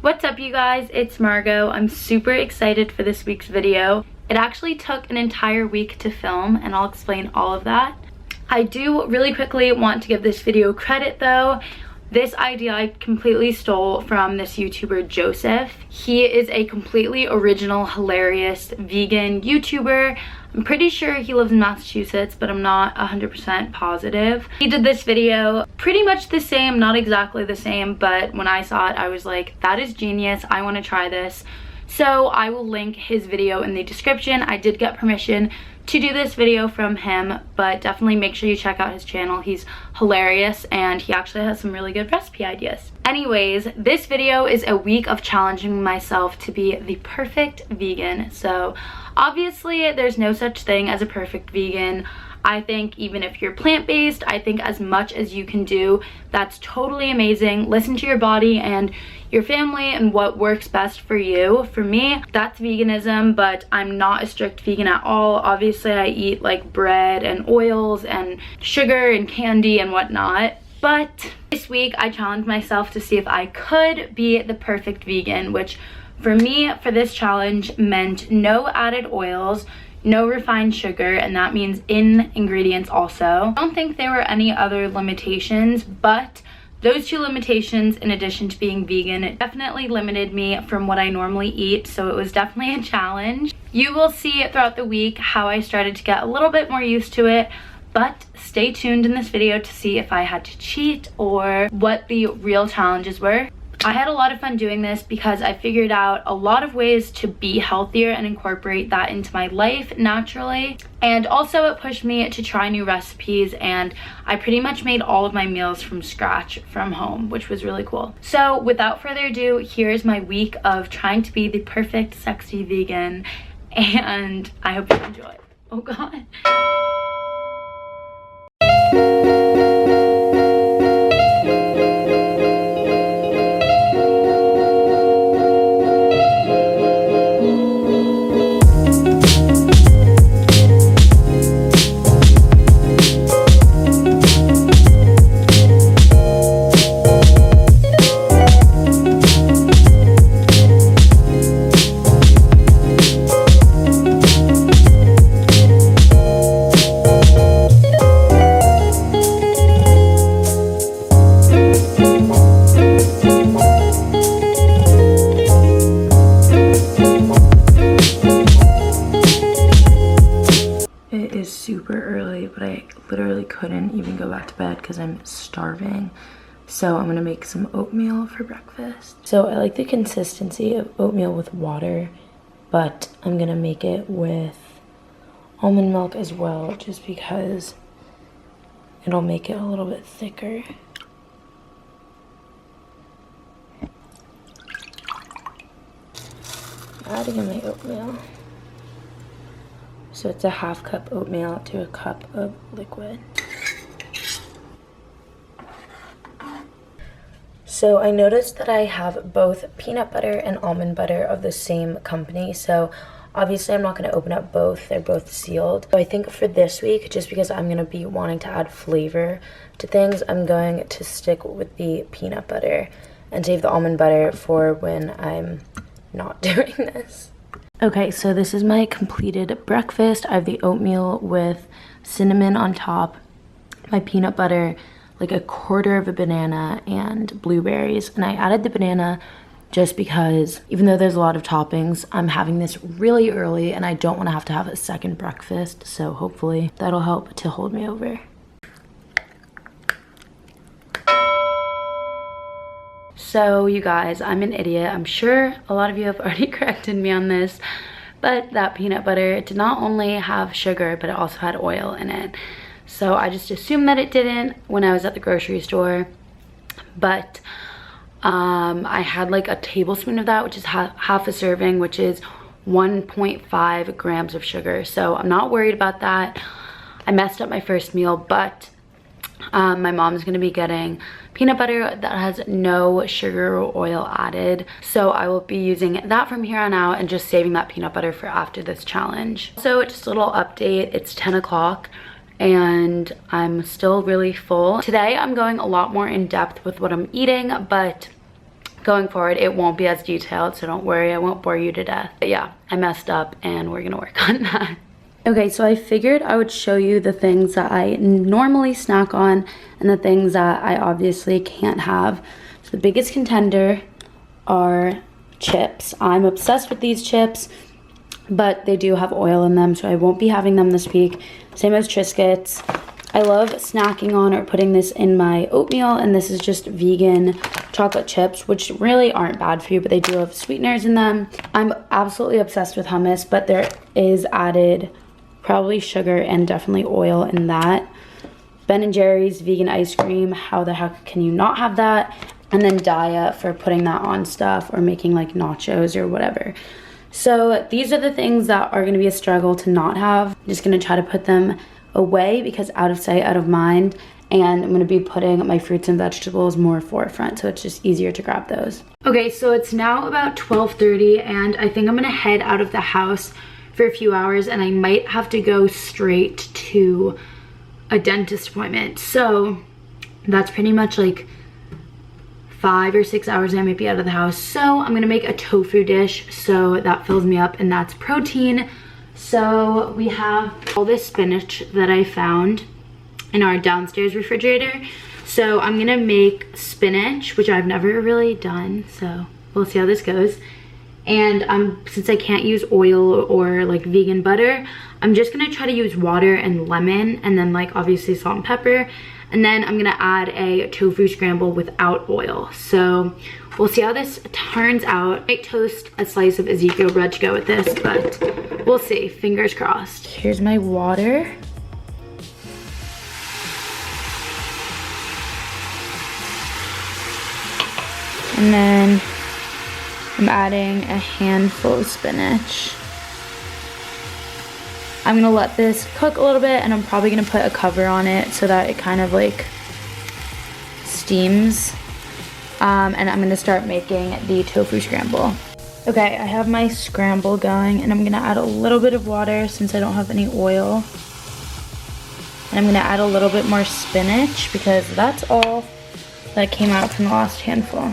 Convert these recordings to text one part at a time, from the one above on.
What's up, you guys? It's Margot. I'm super excited for this week's video. It actually took an entire week to film, and I'll explain all of that. I do really quickly want to give this video credit though. This idea I completely stole from this YouTuber Joseph. He is a completely original, hilarious vegan YouTuber. I'm pretty sure he lives in Massachusetts, but I'm not 100% positive. He did this video pretty much the same, not exactly the same, but when I saw it, I was like, that is genius. I want to try this. So I will link his video in the description. I did get permission to do this video from him, but definitely make sure you check out his channel. He's hilarious and he actually has some really good recipe ideas. Anyways, this video is a week of challenging myself to be the perfect vegan. So obviously there's no such thing as a perfect vegan. I think even if you're plant-based, I think as much as you can do, that's totally amazing. Listen to your body and your family and what works best for you. For me, that's veganism, but I'm not a strict vegan at all. Obviously, I eat like bread and oils and sugar and candy and whatnot. But this week, I challenged myself to see if I could be the perfect vegan, which for me, for this challenge, meant no added oils, no refined sugar, and that means in ingredients also. I don't think there were any other limitations, but those two limitations, in addition to being vegan, it definitely limited me from what I normally eat, so it was definitely a challenge. You will see throughout the week how I started to get a little bit more used to it, but stay tuned in this video to see if I had to cheat or what the real challenges were. I had a lot of fun doing this because I figured out a lot of ways to be healthier and incorporate that into my life naturally. And also it pushed me to try new recipes, and I pretty much made all of my meals from scratch from home, which was really cool. So without further ado, here's my week of trying to be the perfect sexy vegan, and I hope you enjoy. Oh God. Super early, but I literally couldn't even go back to bed because I'm starving. So I'm gonna make some oatmeal for breakfast. So I like the consistency of oatmeal with water, but I'm gonna make it with almond milk as well, just because it'll make it a little bit thicker. Adding in my oatmeal. So it's a half cup oatmeal to a cup of liquid. So I noticed that I have both peanut butter and almond butter of the same company. So obviously I'm not going to open up both. They're both sealed. So I think for this week, just because I'm going to be wanting to add flavor to things, I'm going to stick with the peanut butter and save the almond butter for when I'm not doing this. Okay, so this is my completed breakfast. I have the oatmeal with cinnamon on top, my peanut butter, like a quarter of a banana, and blueberries. And I added the banana just because, even though there's a lot of toppings, I'm having this really early and I don't want to have a second breakfast. So hopefully that'll help to hold me over. So you guys, I'm an idiot. I'm sure a lot of you have already corrected me on this, but that peanut butter did not only have sugar, but it also had oil in it. So I just assumed that it didn't when I was at the grocery store, but I had like a tablespoon of that, which is half a serving, which is 1.5 grams of sugar. So I'm not worried about that. I messed up my first meal, but my mom's gonna be getting peanut butter that has no sugar or oil added, so I will be using that from here on out and just saving that peanut butter for after this challenge. So just a little update, it's 10 o'clock and I'm still really full. Today I'm going a lot more in depth with what I'm eating, but going forward, it won't be as detailed, so don't worry, I won't bore you to death. But yeah, I messed up and we're gonna work on that. Okay, so I figured I would show you the things that I normally snack on and the things that I obviously can't have. So the biggest contender are chips. I'm obsessed with these chips, but they do have oil in them, so I won't be having them this week. Same as Triscuits. I love snacking on or putting this in my oatmeal, and this is just vegan chocolate chips, which really aren't bad for you, but they do have sweeteners in them. I'm absolutely obsessed with hummus, but there is added probably sugar and definitely oil in that. Ben & Jerry's vegan ice cream, how the heck can you not have that? And then Daya for putting that on stuff or making like nachos or whatever. So these are the things that are gonna be a struggle to not have. I'm just gonna try to put them away because out of sight, out of mind. And I'm gonna be putting my fruits and vegetables more forefront, so it's just easier to grab those. Okay, so it's now about 12:30 and I think I'm gonna head out of the house for a few hours, and I might have to go straight to a dentist appointment. So that's pretty much like 5 or 6 hours I might be out of the house. So I'm gonna make a tofu dish so that fills me up, and that's protein. So we have all this spinach that I found in our downstairs refrigerator. So I'm gonna make spinach, which I've never really done, so we'll see how this goes. And since I can't use oil or like vegan butter, I'm just gonna try to use water and lemon, and then like obviously salt and pepper. And then I'm gonna add a tofu scramble without oil. So we'll see how this turns out. I might toast a slice of Ezekiel bread to go with this, but we'll see, fingers crossed. Here's my water. And then I'm adding a handful of spinach. I'm gonna let this cook a little bit, and I'm probably gonna put a cover on it so that it kind of like steams. And I'm gonna start making the tofu scramble. Okay, I have my scramble going, and I'm gonna add a little bit of water since I don't have any oil. And I'm gonna add a little bit more spinach because that's all that came out from the last handful.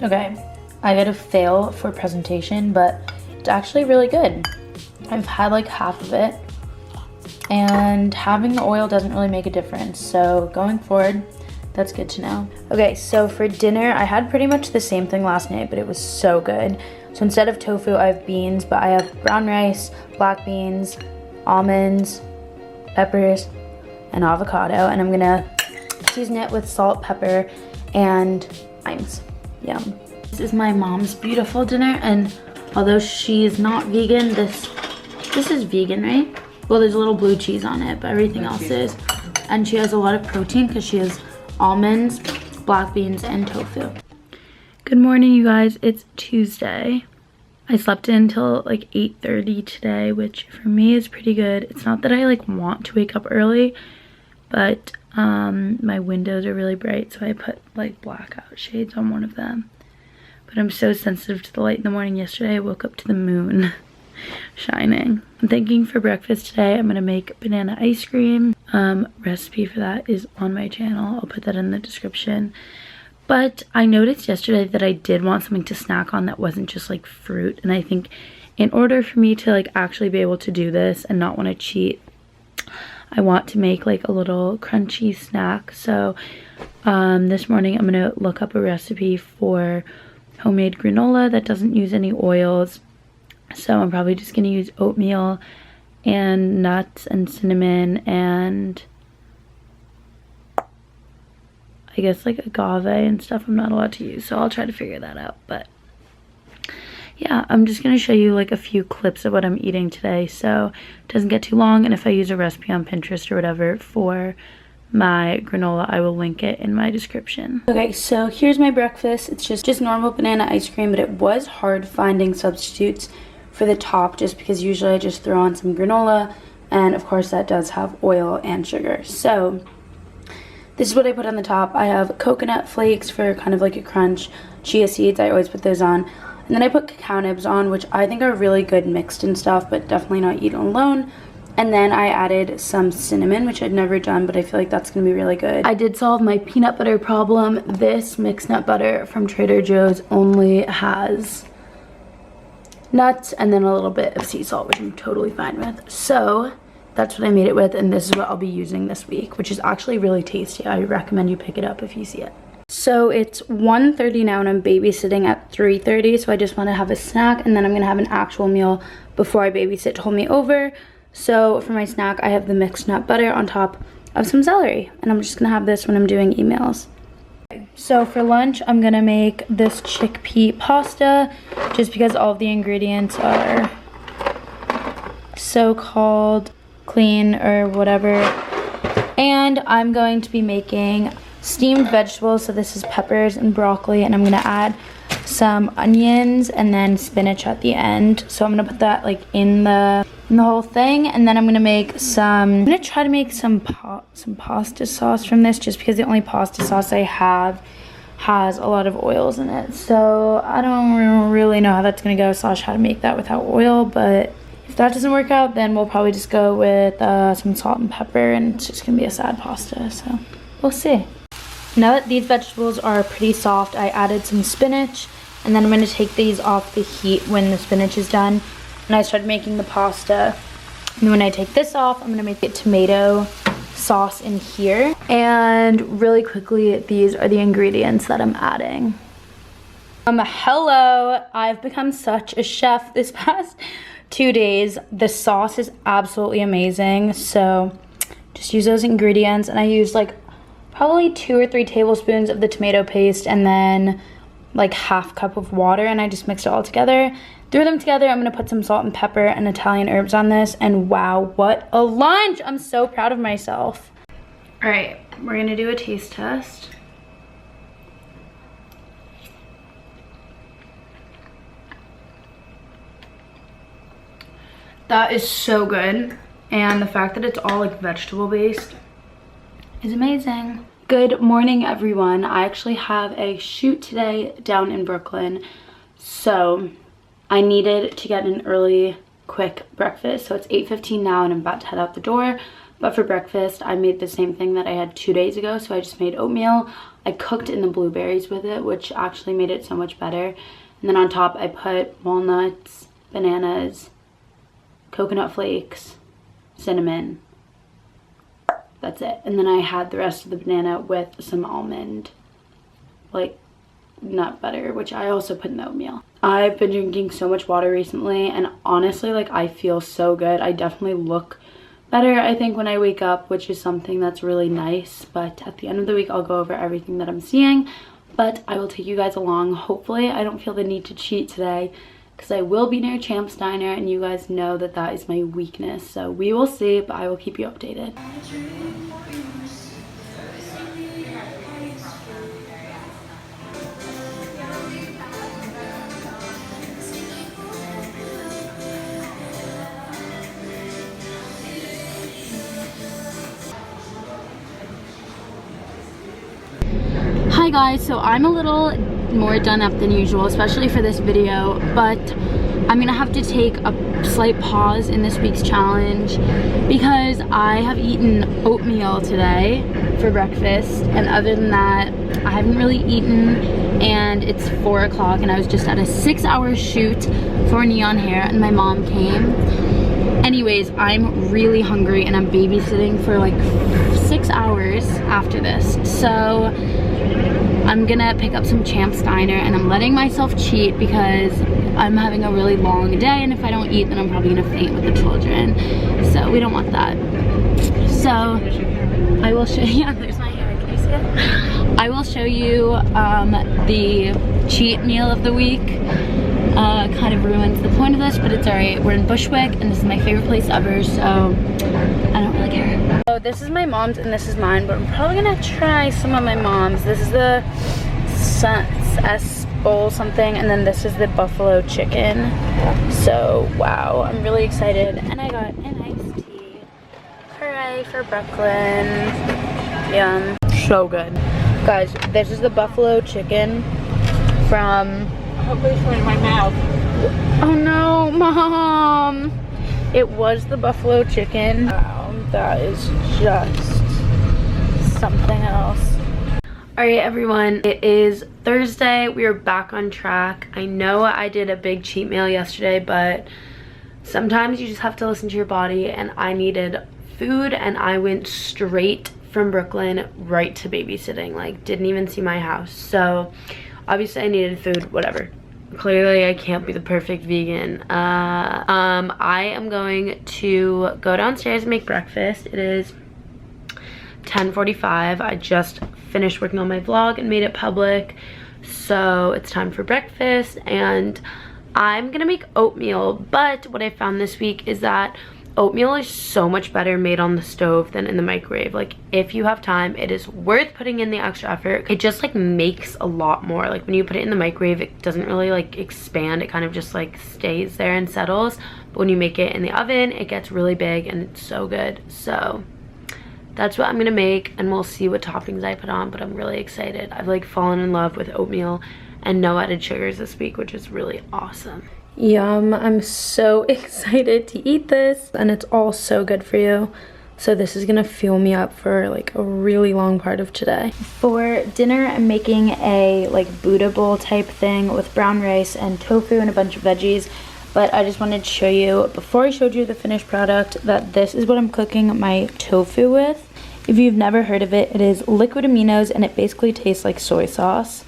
Okay, I got a fail for presentation, but it's actually really good. I've had like half of it, and having the oil doesn't really make a difference. So going forward, that's good to know. Okay, so for dinner, I had pretty much the same thing last night, but it was so good. So instead of tofu, I have beans, but I have brown rice, black beans, almonds, peppers, and avocado. And I'm gonna season it with salt, pepper, and limes. Yum. This is my mom's beautiful dinner, and although she is not vegan, this is vegan, right? Well, there's a little blue cheese on it, but everything else is. And she has a lot of protein because she has almonds, black beans, and tofu. Good morning, you guys. It's Tuesday. I slept in until like 8:30 today, which for me is pretty good. It's not that I like want to wake up early, but my windows are really bright, so I put like blackout shades on one of them. But I'm so sensitive to the light in the morning. Yesterday I woke up to the moon shining. I'm thinking for breakfast today I'm gonna make banana ice cream. Recipe for that is on my channel. I'll put that in the description. But I noticed yesterday that I did want something to snack on that wasn't just like fruit, and I think in order for me to like actually be able to do this and not want to cheat, I want to make like a little crunchy snack. So this morning I'm gonna look up a recipe for homemade granola that doesn't use any oils. So I'm probably just gonna use oatmeal and nuts and cinnamon and I guess like agave and stuff I'm not allowed to use. So I'll try to figure that out. But yeah, I'm just gonna show you like a few clips of what I'm eating today so it doesn't get too long. And if I use a recipe on Pinterest or whatever for my granola, I will link it in my description. Okay, so here's my breakfast. It's just normal banana ice cream, but it was hard finding substitutes for the top just because usually I just throw on some granola, and of course that does have oil and sugar. So this is what I put on the top. I have coconut flakes for kind of like a crunch, chia seeds, I always put those on. And then I put cacao nibs on, which I think are really good mixed and stuff, but definitely not eaten alone. And then I added some cinnamon, which I'd never done, but I feel like that's gonna be really good. I did solve my peanut butter problem. This mixed nut butter from Trader Joe's only has nuts and then a little bit of sea salt, which I'm totally fine with. So that's what I made it with, and this is what I'll be using this week, which is actually really tasty. I recommend you pick it up if you see it. So it's 1:30 now and I'm babysitting at 3:30, so I just want to have a snack and then I'm gonna have an actual meal before I babysit to hold me over. So for my snack, I have the mixed nut butter on top of some celery, and I'm just gonna have this when I'm doing emails. So for lunch, I'm gonna make this chickpea pasta just because all of the ingredients are so-called clean or whatever. And I'm going to be making steamed vegetables. So this is peppers and broccoli, and I'm gonna add some onions and then spinach at the end. So I'm gonna put that like in the whole thing, and then I'm gonna try to make some pasta sauce from this, just because the only pasta sauce I have has a lot of oils in it. So I don't really know how that's gonna go, / how to make that without oil, but if that doesn't work out, then we'll probably just go with some salt and pepper, and it's just gonna be a sad pasta, so we'll see. Now that these vegetables are pretty soft, I added some spinach, and then I'm gonna take these off the heat when the spinach is done. And I started making the pasta. And when I take this off, I'm gonna make it tomato sauce in here. And really quickly, these are the ingredients that I'm adding. Hello, I've become such a chef this past 2 days. The sauce is absolutely amazing. So just use those ingredients, and I used like probably 2 or 3 tablespoons of the tomato paste and then like ½ cup of water, and I just mixed it all together. Threw them together. I'm gonna put some salt and pepper and Italian herbs on this, and wow, what a lunch! I'm so proud of myself. All right, we're gonna do a taste test. That is so good, and the fact that it's all like vegetable based is amazing. Good morning, everyone. I actually have a shoot today down in Brooklyn, so I needed to get an early, quick breakfast. So it's 8:15 now and I'm about to head out the door. But for breakfast, I made the same thing that I had 2 days ago. So I just made oatmeal. I cooked in the blueberries with it, which actually made it so much better. And then on top, I put walnuts, bananas, coconut flakes, cinnamon. That's it. And then I had the rest of the banana with some almond, like, nut butter, which I also put in the oatmeal. I've been drinking so much water recently, and honestly, like, I feel so good. I definitely look better, I think, when I wake up, which is something that's really nice. But at the end of the week, I'll go over everything that I'm seeing, but I will take you guys along. Hopefully I don't feel the need to cheat today, because I will be near Champ's Diner, and you guys know that that is my weakness. So we will see, but I will keep you updated. Hi guys, so I'm a little more done up than usual, especially for this video, but I'm gonna have to take a slight pause in this week's challenge because I have eaten oatmeal today for breakfast, and other than that, I haven't really eaten, and it's 4 o'clock and I was just at a 6-hour shoot for Neon Hair and my mom came. Anyways, I'm really hungry and I'm babysitting for like 6 hours after this, so I'm gonna pick up some Champ's Diner, and I'm letting myself cheat because I'm having a really long day, and if I don't eat, then I'm probably gonna faint with the children, so we don't want that. So I will show you, yeah, there's my hair, can you see it? I will show you the cheat meal of the week. Kind of ruins the point of this, but it's alright. We're in Bushwick, and this is my favorite place ever, so I don't really care. So this is my mom's and this is mine, but I'm probably gonna try some of my mom's. This is the S bowl something, and then this is the buffalo chicken. So wow, I'm really excited, and I got an iced tea. Hooray for Brooklyn. Yum. So good. Guys, this is the buffalo chicken from... Hopefully it's in my mouth. Oh no, Mom! It was the buffalo chicken. Wow, that is just something else. Alright everyone, it is Thursday. We are back on track. I know I did a big cheat meal yesterday, but sometimes you just have to listen to your body, and I needed food, and I went straight from Brooklyn right to babysitting. Like, didn't even see my house. So obviously I needed food, whatever. Clearly I can't be the perfect vegan. I am going to go downstairs and make breakfast. It is 10:45. I just finished working on my vlog and made it public, so it's time for breakfast, and I'm gonna make oatmeal. But what I found this week is that oatmeal is so much better made on the stove than in the microwave. Like, if you have time, it is worth putting in the extra effort. It just like makes a lot more. Like, when you put it in the microwave, it doesn't really like expand. It kind of just like stays there and settles. But when you make it in the oven, it gets really big and it's so good. So that's what I'm gonna make, and we'll see what toppings I put on, but I'm really excited. I've like fallen in love with oatmeal and no added sugars this week, which is really awesome. Yum, I'm so excited to eat this, and it's all so good for you. So this is gonna fuel me up for like a really long part of today. For dinner, I'm making a like Buddha bowl type thing with brown rice and tofu and a bunch of veggies. But I just wanted to show you, before I showed you the finished product, that this is what I'm cooking my tofu with. If you've never heard of it, it is liquid Aminos, and it basically tastes like soy sauce.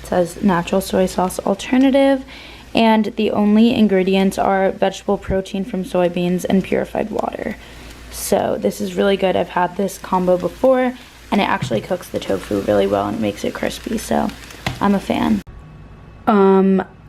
It says natural soy sauce alternative, and the only ingredients are vegetable protein from soybeans and purified water. So this is really good. I've had this combo before, and it actually cooks the tofu really well and makes it crispy, so I'm a fan.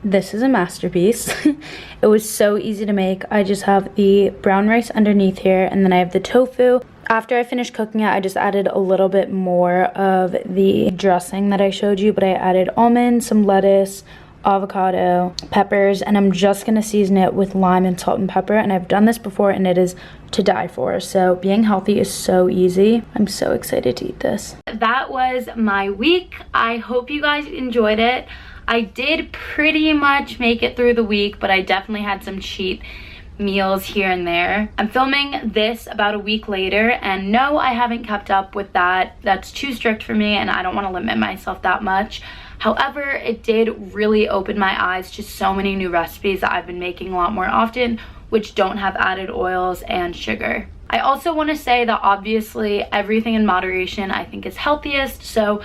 This is a masterpiece. It was so easy to make. I just have the brown rice underneath here, and then I have the tofu. After I finished cooking it, I just added a little bit more of the dressing that I showed you, but I added almonds, some lettuce, avocado, peppers, and I'm just gonna season it with lime and salt and pepper. And I've done this before, and it is to die for. So being healthy is so easy. I'm so excited to eat this. That was my week. I hope you guys enjoyed it. I did pretty much make it through the week, but I definitely had some cheat meals here and there. I'm filming this about a week later, and no, I haven't kept up with that. That's too strict for me, and I don't want to limit myself that much. However, it did really open my eyes to so many new recipes that I've been making a lot more often, which don't have added oils and sugar. I also want to say that obviously everything in moderation I think is healthiest, so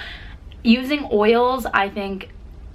using oils I think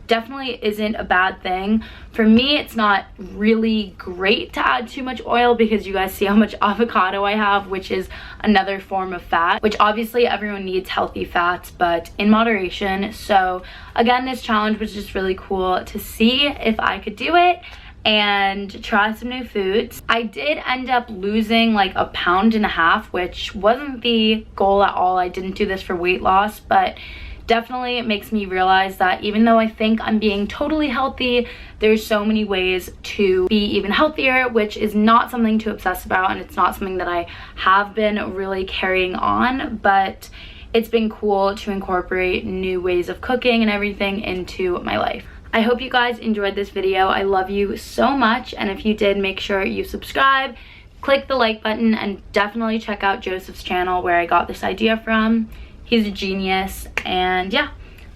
definitely isn't a bad thing. For me, it's not really great to add too much oil because you guys see how much avocado I have, which is another form of fat, which obviously everyone needs healthy fats, but in moderation. So again, this challenge was just really cool to see if I could do it and try some new foods. I did end up losing like 1.5 pounds, which wasn't the goal at all. I didn't do this for weight loss, but definitely it makes me realize that even though I think I'm being totally healthy, there's so many ways to be even healthier, which is not something to obsess about, and it's not something that I have been really carrying on, but it's been cool to incorporate new ways of cooking and everything into my life. I hope you guys enjoyed this video. I love you so much, and if you did, make sure you subscribe, click the like button, and definitely check out Joseph's channel where I got this idea from. He's a genius, and yeah,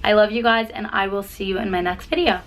I love you guys, and I will see you in my next video.